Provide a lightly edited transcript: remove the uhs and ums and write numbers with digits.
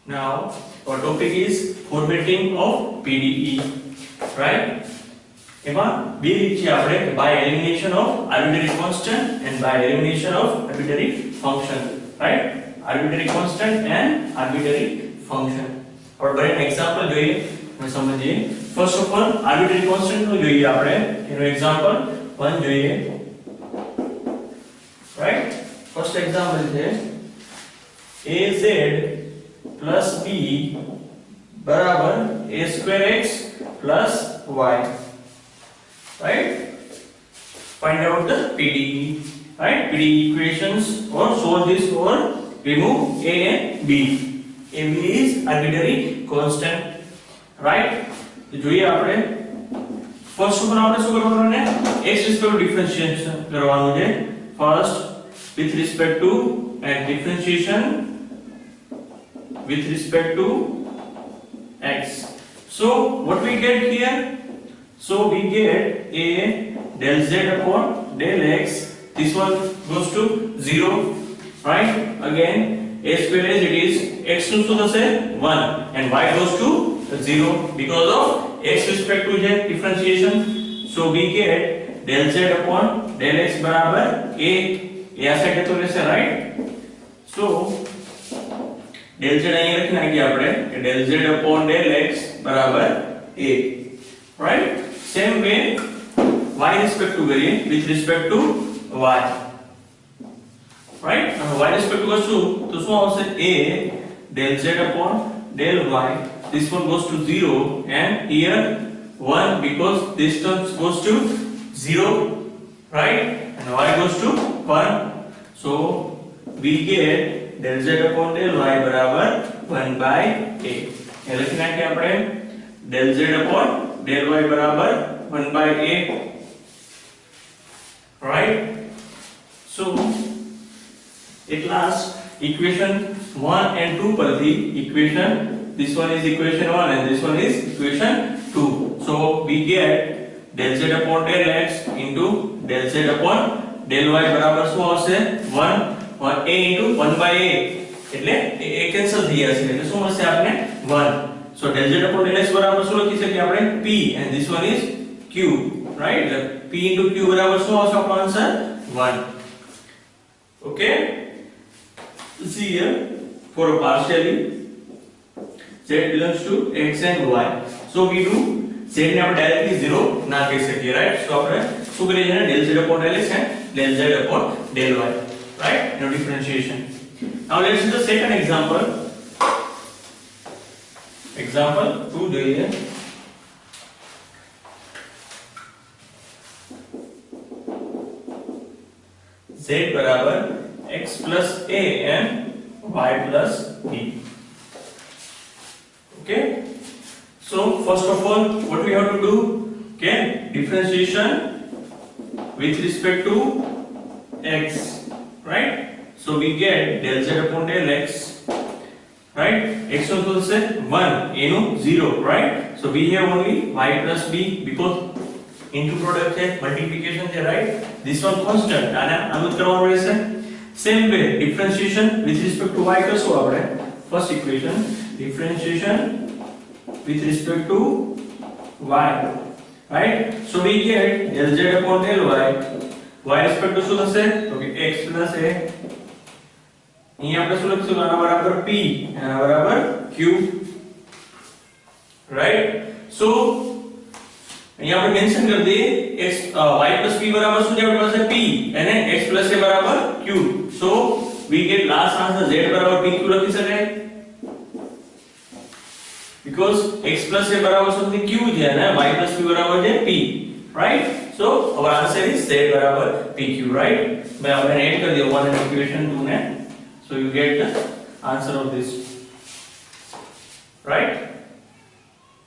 Now our topic is formatting of PDE, right? એમાં બે રીત છે આપણે by elimination of arbitrary constant and by elimination of arbitrary function, right? Arbitrary constant and arbitrary function. આપણે બરાબર example જોઈએ અને સમજીએ. First of all arbitrary constant નું જોઈએ આપણે. એનું એક્ઝામ્પલ 1 જોઈએ, right? ફર્સ્ટ એક્ઝામ્પલ છે az plus b बराबर a square x plus y, right? Find out the PDE, right? PDE equations or solve this or remove a and b. a b is arbitrary constant, right? તો જોઈએ આપણે first ઉપર આપણે શું કરવાનું ને x respect to differentiation કરવાનું છે. First with respect to and differentiation with respect to x. So what we get here? So we get a del z upon del x. This one goes to 0, right? Again a square as it is, x nu શું થશે 1 and y goes to 0 because of x respect to z differentiation. So we get del z upon del x બરાબર a. આ side તો રહેશે, right? So del z અહીં લખી નાખીએ આપણે કે del z upon del x બરાબર a, right? Same way y respect to કરીએ with respect to y, right? y respect to કરશું તો શું આવશે a del z upon del y. This one goes to 0 and here 1 because this term goes to 0, right? And y goes to 1. So we get del z upon del y बराबर 1 by a. ये लखी नाखिए આપણે del z upon del y बराबर 1 by a, right? So at last equation 1 and 2 પરથી equation, this one is equation 1 and this one is equation 2. So we get del z upon del x into del z upon del y બરાબર શું આવશે 1 और a into 1 by a એટલે a cancel થઈ જશે એટલે શું મળશે આપણે 1. So del z upon del x બરાબર શું લખી શકીએ આપણે p and this one is q, right? p into q બરાબર શું આવશે આપણો answer 1. Okay, see here for a partially z belongs to x and y. So we do z ને આપણે ડાયરેક્ટલી 0 ના કહી શકીએ, right? So આપણે શું કરીએ છે del z upon del x and del z upon del y, right? No differentiation. Now let's see the second example. Example 2 જોઈએ. z बराबर x plus a and y plus b. Okay, so first of all what we have to do? Okay, differentiation with respect to x, right? So we get del z upon del x, right? x equals to 1, a no 0, right? So we have only y plus b because into product है, multiplication है, right? This one constant આને આનું કરવાનું રહેશે. Same way differentiation with respect to y કરશું આપણે. First equation differentiation with respect to y, right? So we get del z upon del y. y respect to શું થશે તો કે x plus a. અહીં આપણે શું લખીશું આના બરાબર p આના બરાબર q, right? So અહીં આપણે મેન્શન કરી દઈએ x y plus p બરાબર શું છે આપણી પાસે p અને x plus a બરાબર q. So we get last answer z બરાબર pq લખી શકાય because x plus a બરાબર શું છે q છે અને y plus p બરાબર છે p, right? So our answer is z બરાબર pq, right? मैं આપણે એડ કરી દઉં 1 and equation 2 ને. So you get the answer of this, right?